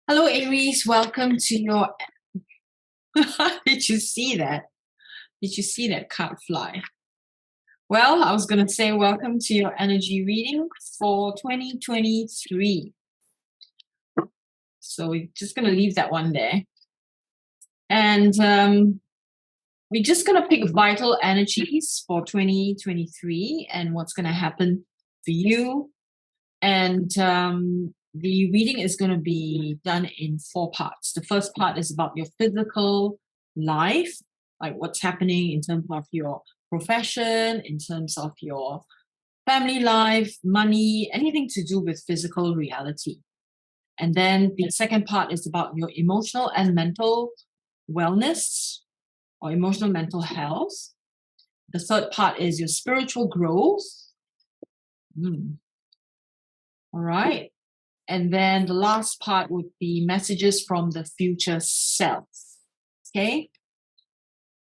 Hello, Aries. Welcome to your. Did you see that? Did you see that card fly? Well, I was going to say welcome to your energy reading for 2023. So we're just going to leave that one there. And we're just going to pick vital energies for 2023 and what's going to happen for you. And the reading is going to be done in 4 parts. The first part is about your physical life, like what's happening in terms of your profession, in terms of your family life, money, anything to do with physical reality. And then the second part is about your emotional and mental wellness or emotional mental health. The third part is your spiritual growth. All right. And then the last part would be messages from the future self. Okay.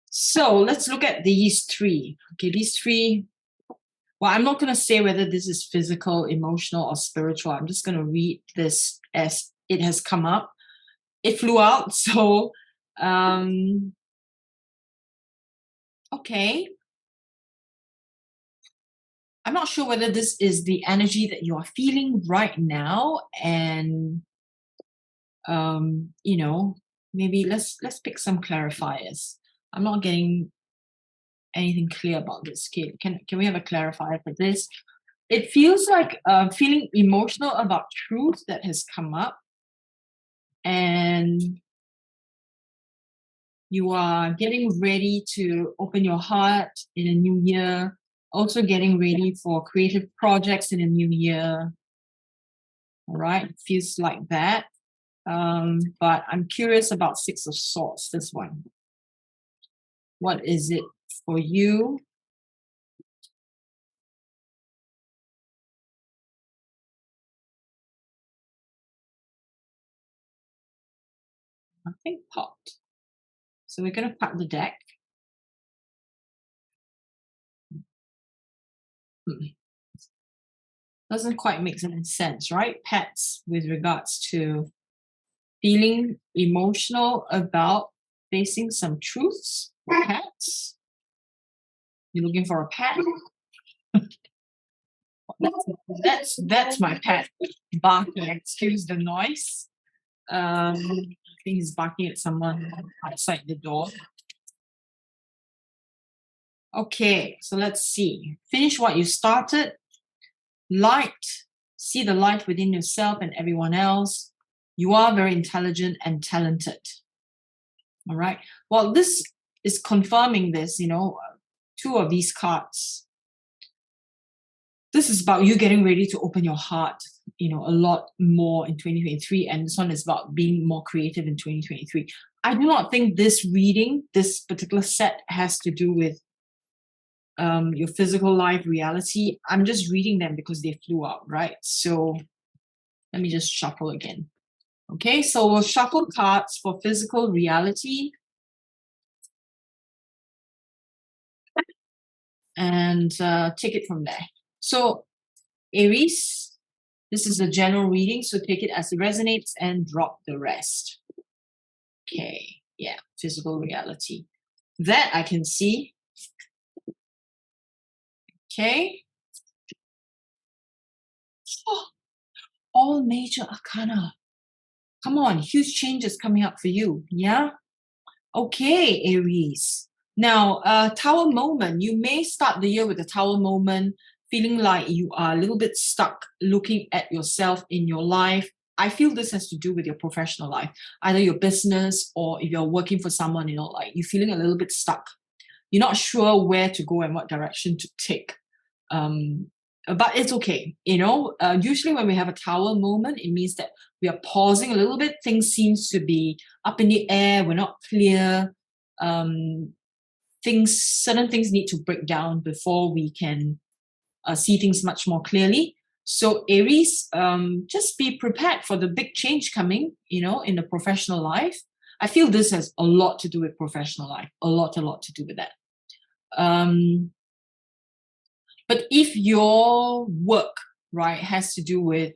So let's look at these 3. Okay, these 3. Well, I'm not going to say whether this is physical, emotional, or spiritual. I'm just going to read this as it has come up. It flew out. So, okay. I'm not sure whether this is the energy that you are feeling right now. And, maybe let's pick some clarifiers. I'm not getting anything clear about this. Okay, can we have a clarifier for this? It feels like feeling emotional about truth that has come up, and you are getting ready to open your heart in a new year. Also getting ready for creative projects in a new year. All right, it feels like that. But I'm curious about 6 of Swords, this one. What is it for you? Nothing popped. So we're going to cut the deck. Doesn't quite make any sense, right? Pets with regards to feeling emotional about facing some truths. Pets. You're looking for a pet? that's my pet barking. Excuse the noise. I think he's barking at someone outside the door. Okay, so let's see. Finish what you started. Light. See the light within yourself and everyone else. You are very intelligent and talented. All right. Well, this is confirming this, 2 of these cards. This is about you getting ready to open your heart, a lot more in 2023. And this one is about being more creative in 2023. I do not think this reading, this particular set, has to do with your physical life reality. I'm just reading them because they flew out, right? So let me just shuffle again. Okay, so we'll shuffle cards for physical reality. And take it from there. So, Aries, this is a general reading, so take it as it resonates and drop the rest. Okay, yeah, physical reality. That I can see. Okay. Oh, all major arcana. Come on, huge changes coming up for you. Yeah. Okay, Aries. Now, Tower moment. You may start the year with a Tower moment, feeling like you are a little bit stuck looking at yourself in your life. I feel this has to do with your professional life, either your business or if you're working for someone, like you're feeling a little bit stuck. You're not sure where to go and what direction to take. But it's okay. Usually when we have a Tower moment, it means that we are pausing a little bit. Things seems to be up in the air. We're not clear. Certain things need to break down before we can see things much more clearly. So Aries, just be prepared for the big change coming, in the professional life. I feel this has a lot to do with professional life, a lot to do with that. But if your work, right, has to do with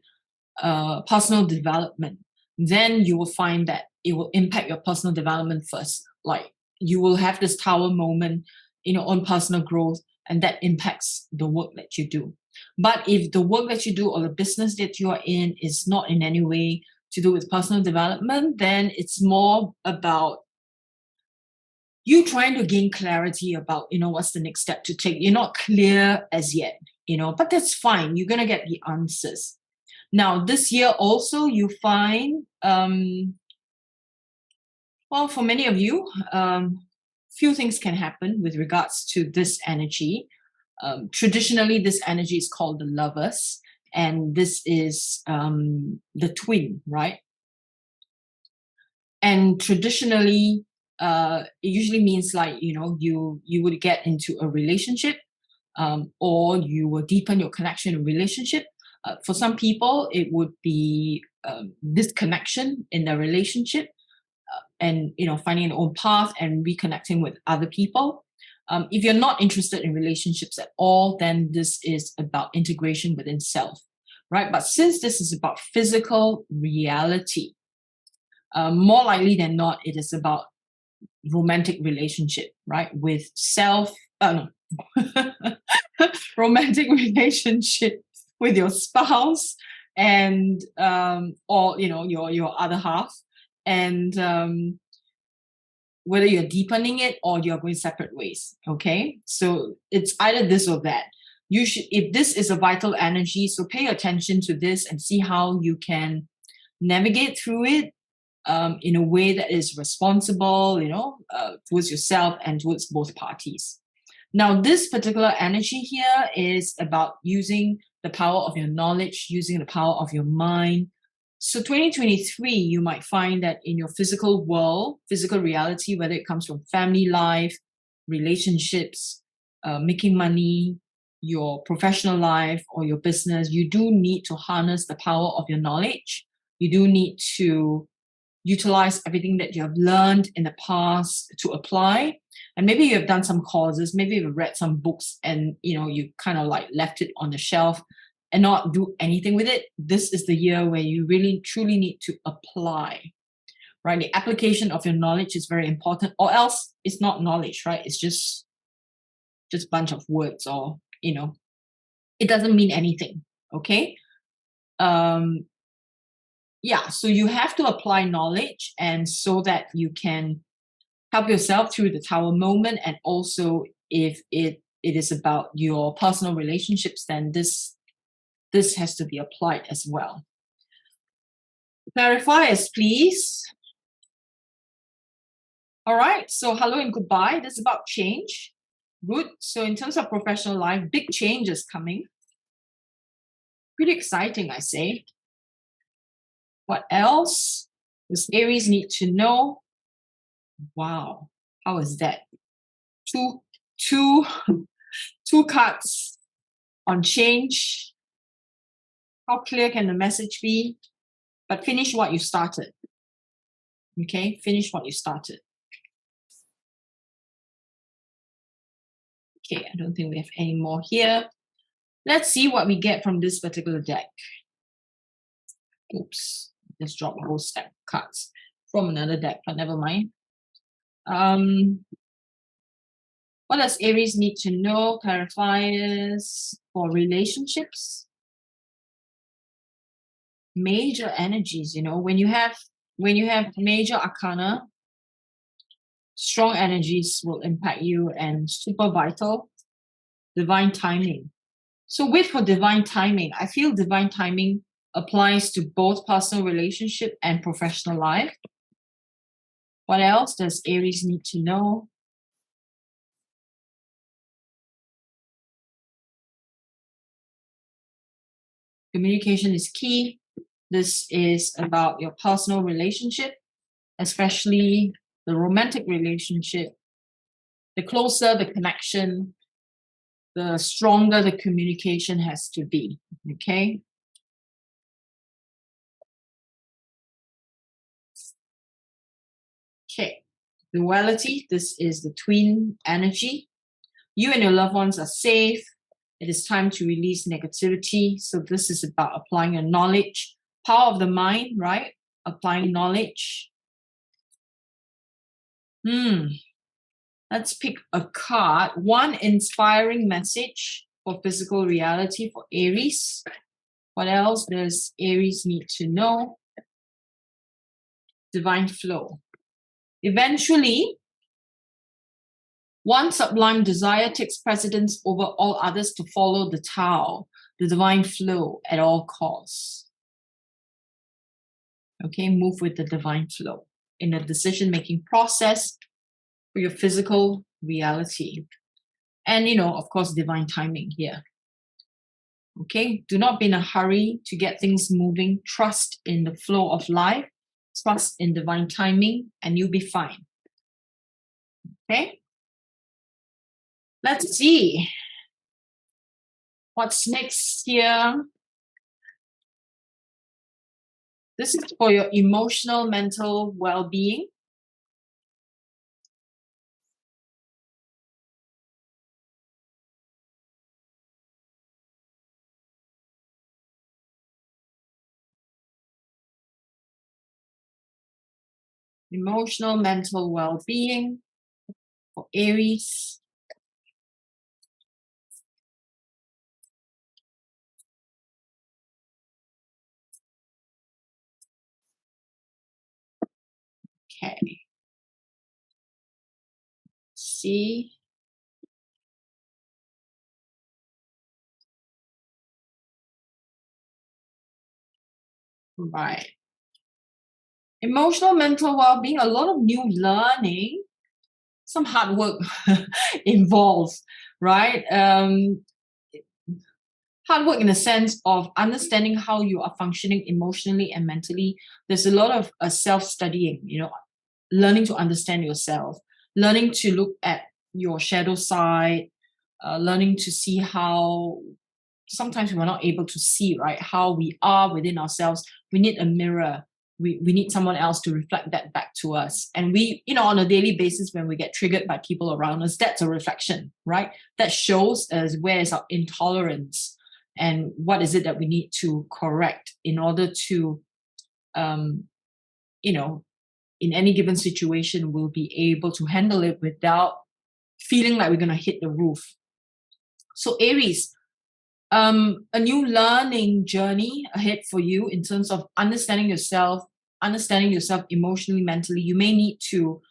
personal development, then you will find that it will impact your personal development first. Like you will have this tower moment in your own personal growth, and that impacts the work that you do. But if the work that you do or the business that you are in is not in any way to do with personal development, then it's more about you trying to gain clarity about, what's the next step to take. You're not clear as yet, but that's fine. You're going to get the answers. Now, this year also, you find, well, for many of you, few things can happen with regards to this energy. Traditionally, this energy is called the lovers, and this is the twin, right? And traditionally, it usually means like, you would get into a relationship, or you will deepen your connection in a relationship. For some people, it would be disconnection in their relationship, and finding their own path and reconnecting with other people. If you're not interested in relationships at all, then this is about integration within self, right? But since this is about physical reality, more likely than not, it is about romantic relationship, right? With self, no. Romantic relationship with your spouse, and or your other half, and whether you're deepening it or you're going separate ways. Okay, so it's either this or that. You should, if this is a vital energy, so pay attention to this and see how you can navigate through it in a way that is responsible, towards yourself and towards both parties. Now, this particular energy here is about using the power of your knowledge, using the power of your mind. So 2023, you might find that in your physical world, physical reality, whether it comes from family life, relationships, making money, your professional life, or your business, you do need to harness the power of your knowledge. You do need to utilize everything that you have learned in the past to apply. And maybe you have done some courses, maybe you've read some books, and you kind of like left it on the shelf and not do anything with it. This is the year where you really truly need to apply, right? The application of your knowledge is very important, or else it's not knowledge, right? It's just a bunch of words, or it doesn't mean anything. Okay. Yeah, so you have to apply knowledge, and so that you can help yourself through the tower moment. And also, if it is about your personal relationships, then this has to be applied as well. Clarifiers, please. All right, so hello and goodbye. This is about change. Good. So in terms of professional life, big change is coming. Pretty exciting, I say. What else does Aries need to know? Wow, how is that? Two cards on change. How clear can the message be? But finish what you started. Okay, finish what you started. Okay, I don't think we have any more here. Let's see what we get from this particular deck. Oops, just dropped a whole stack of cards from another deck, but never mind. What does Aries need to know? Clarifiers for relationships. Major energies, when you have major arcana, strong energies will impact you, and super vital, divine timing. So wait for divine timing. I feel divine timing applies to both personal relationship and professional life. What else does Aries need to know? Communication is key. This is about your personal relationship, especially the romantic relationship. The closer the connection, the stronger the communication has to be. Okay. Okay. Duality. This is the twin energy. You and your loved ones are safe. It is time to release negativity. So this is about applying your knowledge, power of the mind, right? applying knowledge. Let's pick a card. One inspiring message for physical reality for Aries. What else does Aries need to know? Divine flow. Eventually, one sublime desire takes precedence over all others to follow the Tao, the divine flow at all costs. Okay, move with the divine flow in a decision-making process for your physical reality. And, of course, divine timing here. Okay, do not be in a hurry to get things moving. Trust in the flow of life. Trust in divine timing, and you'll be fine. Okay, let's see what's next here. This is for your emotional, mental well-being. Emotional, mental well-being for Aries. Okay. See. Right. Emotional, mental well-being, a lot of new learning, some hard work involved, right? Hard work in the sense of understanding how you are functioning emotionally and mentally. There's a lot of self-studying, learning to understand yourself, learning to look at your shadow side, learning to see how sometimes we're not able to see, right, how we are within ourselves. We need a mirror. We need someone else to reflect that back to us. And we, on a daily basis, when we get triggered by people around us, that's a reflection, right? That shows us where is our intolerance and what is it that we need to correct in order to, in any given situation, we'll be able to handle it without feeling like we're going to hit the roof. So Aries, a new learning journey ahead for you in terms of understanding yourself emotionally, mentally. You may need to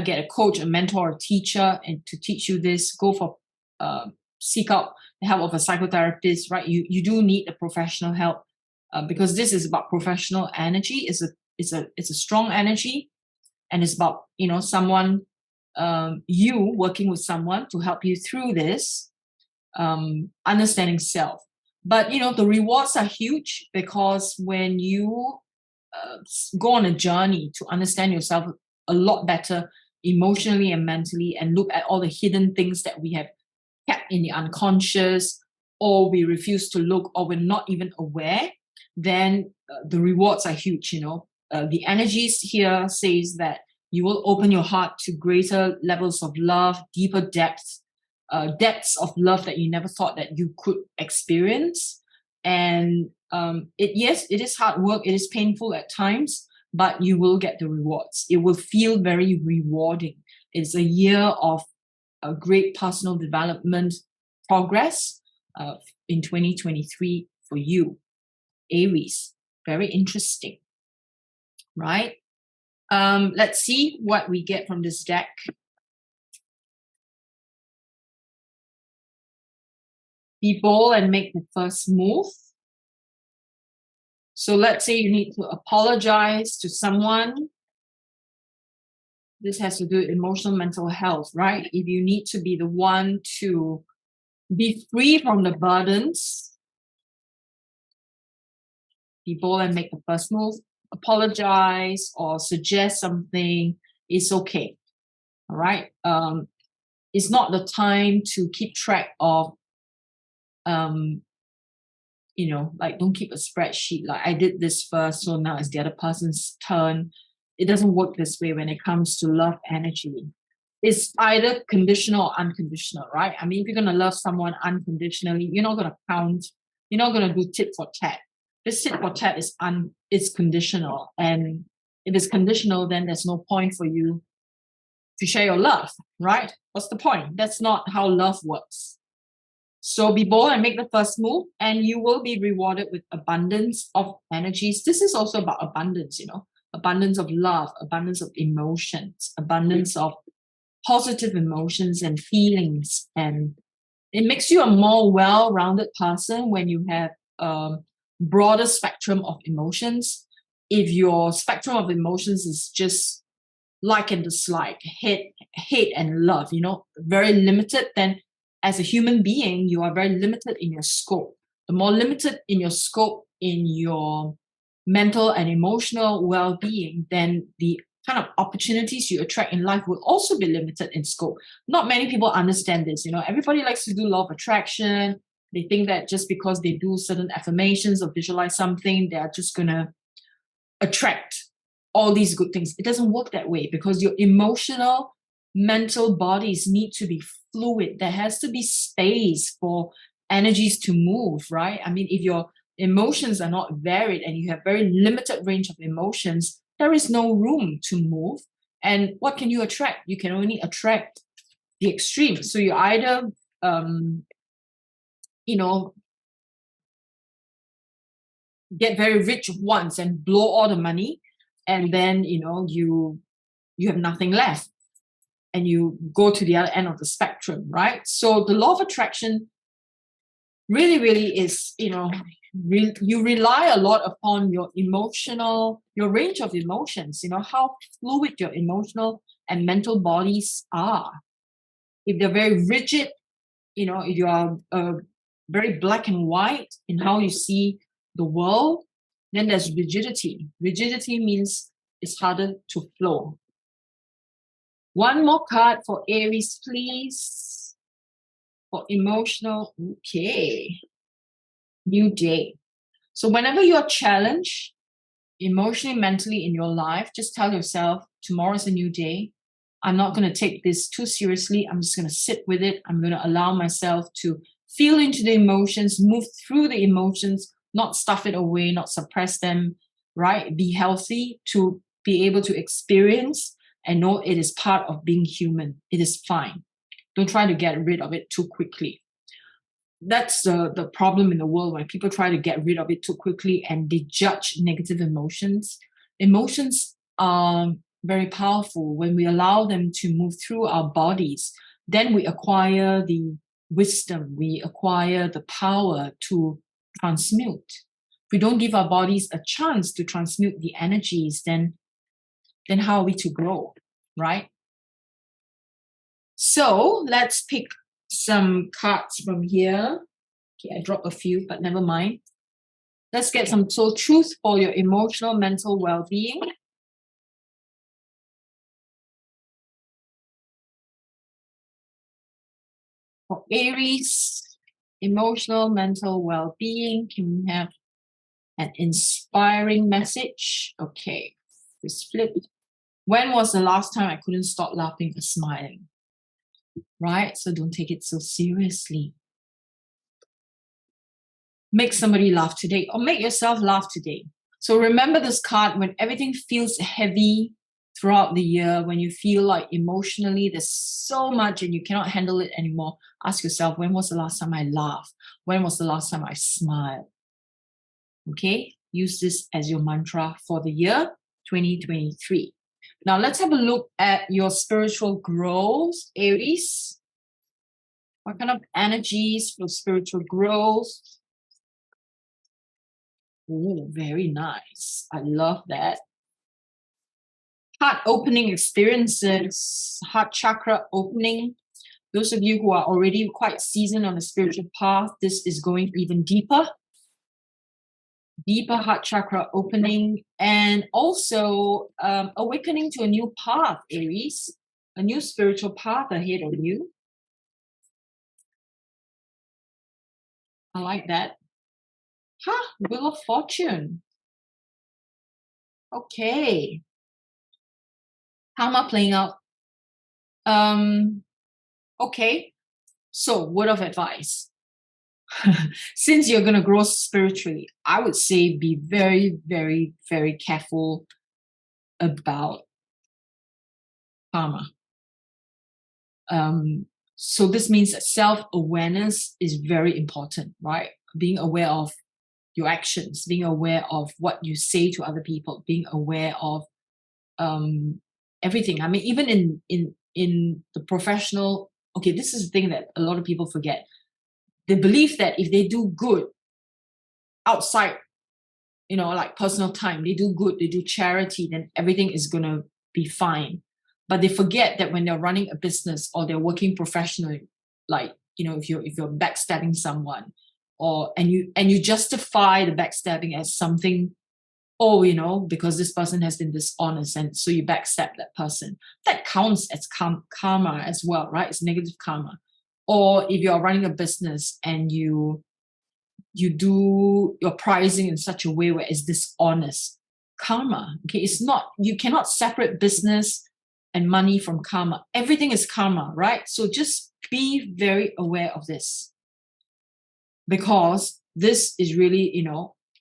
get a coach, a mentor, a teacher, and to teach you this. Go for seek out the help of a psychotherapist, right? You do need a professional help because this is about professional energy. It's a strong energy, and it's about someone you working with someone to help you through this. Understanding self. But the rewards are huge because when you go on a journey to understand yourself a lot better emotionally and mentally, and look at all the hidden things that we have kept in the unconscious, or we refuse to look, or we're not even aware, then the rewards are huge. The energies here says that you will open your heart to greater levels of love, deeper depths of love that you never thought that you could experience. And it is hard work, it is painful at times, but you will get the rewards. It will feel very rewarding. It's a year of a great personal development progress in 2023 for you, Aries. Very interesting, right? Let's see what we get from this deck. Be bold and make the first move. So let's say you need to apologize to someone. This has to do with emotional mental health, right? If you need to be the one to be free from the burdens, be bold and make the first move. Apologize or suggest something is okay. All right. It's not the time to keep track of like don't keep a spreadsheet like I did this first, so now it's the other person's turn. It doesn't work this way when it comes to love energy. It's either conditional or unconditional, right? I mean, if you're going to love someone unconditionally, you're not going to count, you're not going to do tit for tat. This tit for tat is conditional, and if it's conditional, then there's no point for you to share your love, right? What's the point? That's not how love works. So be bold and make the first move, and you will be rewarded with abundance of energies. This is also about abundance, abundance of love, abundance of emotions, abundance of positive emotions and feelings. And it makes you a more well-rounded person when you have a broader spectrum of emotions. If your spectrum of emotions is just like and dislike, hate and love, very limited, then as a human being, you are very limited in your scope. The more limited in your scope, in your mental and emotional well-being, then the kind of opportunities you attract in life will also be limited in scope. Not many people understand this. Everybody likes to do law of attraction. They think that just because they do certain affirmations or visualize something, they're just going to attract all these good things. It doesn't work that way, because your emotional, mental bodies need to be fluid. There has to be space for energies to move, right? I mean, if your emotions are not varied and you have very limited range of emotions, there is no room to move. And what can you attract? You can only attract the extremes. So you either, get very rich once and blow all the money, and then you have nothing left, and you go to the other end of the spectrum, right? So the law of attraction really is, you rely a lot upon your range of emotions, how fluid your emotional and mental bodies are. If they're very rigid, if you are very black and white in how you see the world, then there's rigidity. Rigidity means it's harder to flow. One more card for Aries, please. For emotional, okay. New day. So whenever you're challenged emotionally, mentally in your life, just tell yourself, tomorrow's a new day. I'm not going to take this too seriously. I'm just going to sit with it. I'm going to allow myself to feel into the emotions, move through the emotions, not stuff it away, not suppress them, right? Be healthy to be able to experience and know it is part of being human. It is fine. Don't try to get rid of it too quickly. That's the problem in the world, when people try to get rid of it too quickly and they judge negative emotions. Emotions are very powerful. When we allow them to move through our bodies, then we acquire the wisdom, we acquire the power to transmute. If we don't give our bodies a chance to transmute the energies, then how are we to grow, right? So let's pick some cards from here. Okay, I dropped a few, but never mind. Let's get some soul truth for your emotional, mental well-being. For Aries, emotional, mental well-being, can we have an inspiring message? Okay, this flip. When was the last time I couldn't stop laughing or smiling? Right? So don't take it so seriously. Make somebody laugh today, or make yourself laugh today. So remember this card when everything feels heavy throughout the year, when you feel like emotionally there's so much and you cannot handle it anymore. Ask yourself, when was the last time I laughed? When was the last time I smiled? Okay, use this as your mantra for the year 2023. Now let's have a look at your spiritual growth, Aries. What kind of energies for spiritual growth? Oh, very nice. I love that. Heart opening experiences, heart chakra opening. Those of you who are already quite seasoned on the spiritual path, this is going even deeper. Deeper heart chakra opening, and also awakening to a new path, Aries. A new spiritual path ahead of you. I like that. Wheel of Fortune. Okay. Karma playing out. Okay. So, word of advice. Since you're going to grow spiritually, I would say be very, very, very careful about karma. So this means that self-awareness is very important, right? Being aware of your actions, being aware of what you say to other people, being aware of everything. I mean, even in the professional, okay, this is the thing that a lot of people forget. They believe that if they do good outside, like personal time, they do good, they do charity, then everything is gonna be fine. But they forget that when they're running a business or they're working professionally, like if you're backstabbing someone, and you justify the backstabbing as something, because this person has been dishonest, and so you backstab that person. That counts as karma as well, right? It's negative karma. Or if you're running a business and you do your pricing in such a way where it's dishonest, karma. Okay, it's not, you cannot separate business and money from karma. Everything is karma, right? So just be very aware of this, because this is really,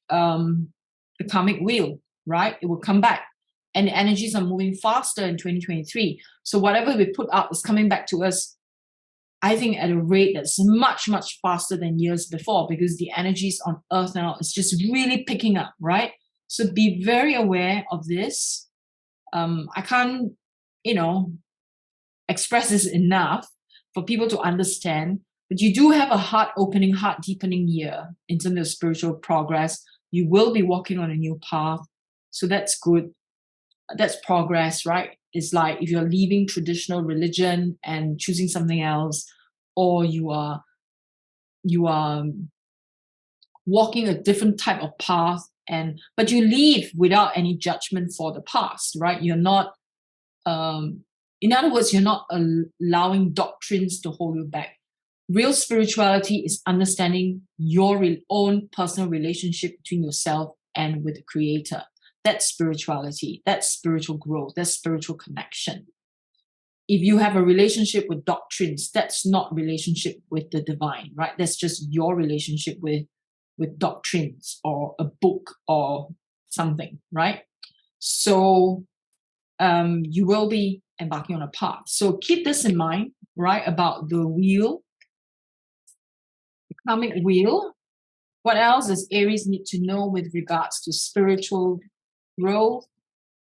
the karmic wheel, right? It will come back. And the energies are moving faster in 2023. So whatever we put out is coming back to us, I think, at a rate that's much, much faster than years before, because the energies on Earth now is just really picking up, right? So be very aware of this. I can't, express this enough for people to understand. But you do have a heart-opening, heart-deepening year in terms of spiritual progress. You will be walking on a new path. So that's good. That's progress, right? It's like if you're leaving traditional religion and choosing something else, or you are walking a different type of path, but you leave without any judgment for the past, right? You're not, in other words, you're not allowing doctrines to hold you back. Real spirituality is understanding your own personal relationship between yourself and with the Creator. That's spirituality. That's spiritual growth. That's spiritual connection. If you have a relationship with doctrines, that's not relationship with the divine, right? That's just your relationship with doctrines or a book or something, right? So you will be embarking on a path. So keep this in mind, right? About the wheel, the karmic wheel. What else does Aries need to know with regards to spiritual growth,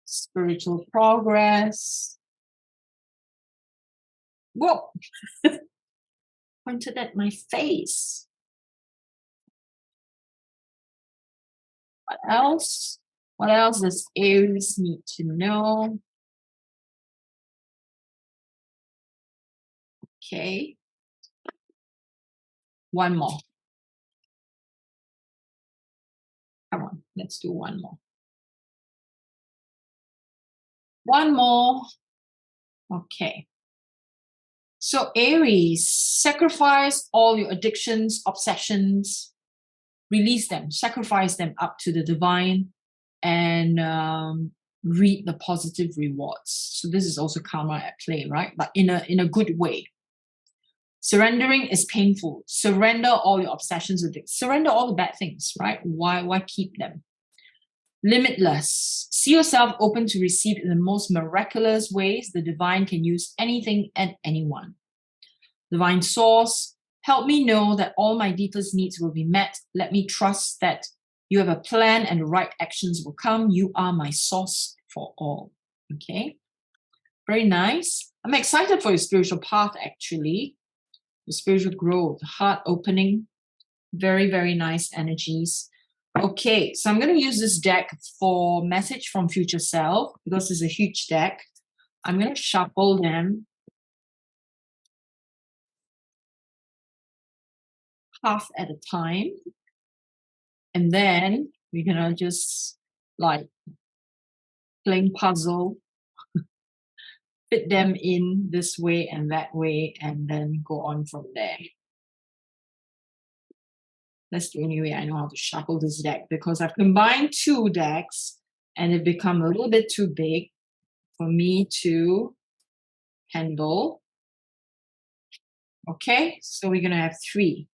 spiritual progress? Whoa, pointed at my face. What else? What else does Aries need to know? Okay. One more. Come on, let's do one more. One more. Okay. So Aries, sacrifice all your addictions, obsessions, release them, sacrifice them up to the divine, and reap the positive rewards. So this is also karma at play, right? But in a good way. Surrendering is painful. Surrender all your obsessions with it. Surrender all the bad things, right? Why keep them? Limitless. See yourself open to receive in the most miraculous ways. The divine can use anything and anyone. Divine source, help me know that all my deepest needs will be met. Let me trust that you have a plan and the right actions will come. You are my source for all. Okay. Very nice. I'm excited for your spiritual path, actually. The spiritual growth, heart opening, very, very nice energies. Okay, so I'm going to use this deck for message from future self, because it's a huge deck. I'm going to shuffle them half at a time. And then we're going to just like playing puzzle, fit them in this way and that way, and then go on from there. That's the only way I know how to shuffle this deck, because I've combined two decks and it become a little bit too big for me to handle. Okay, so we're going to have three.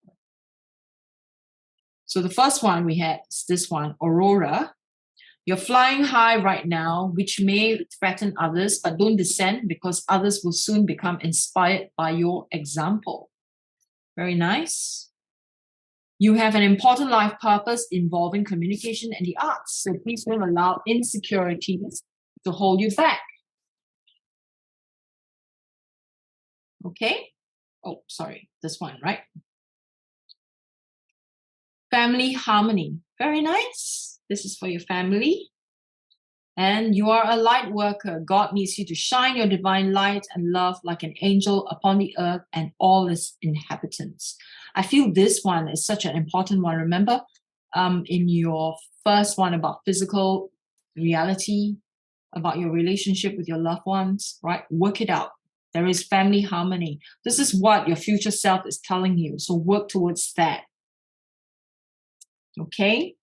So the first one we had is this one, Aurora. You're flying high right now, which may threaten others, but don't descend because others will soon become inspired by your example. Very nice. You have an important life purpose involving communication and the arts, so please don't allow insecurities to hold you back. Okay? Oh, sorry, this one, right? Family harmony. Very nice. This is for your family. And you are a light worker. God needs you to shine your divine light and love like an angel upon the earth and all its inhabitants. I feel this one is such an important one. Remember, in your first one about physical reality, about your relationship with your loved ones, right? Work it out. There is family harmony. This is what your future self is telling you. So work towards that. Okay?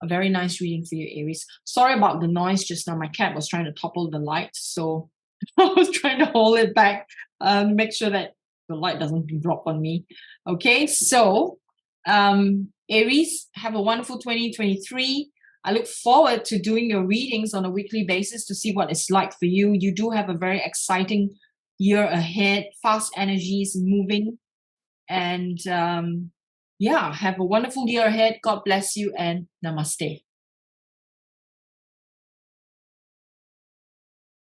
A very nice reading for you, Aries. Sorry about the noise just now. My cat was trying to topple the light, so I was trying to hold it back, make sure that the light doesn't drop on me. Okay, so Aries, have a wonderful 2023. I look forward to doing your readings on a weekly basis to see what it's like for you. You do have a very exciting year ahead, fast energies moving, and yeah, have a wonderful year ahead. God bless you and namaste.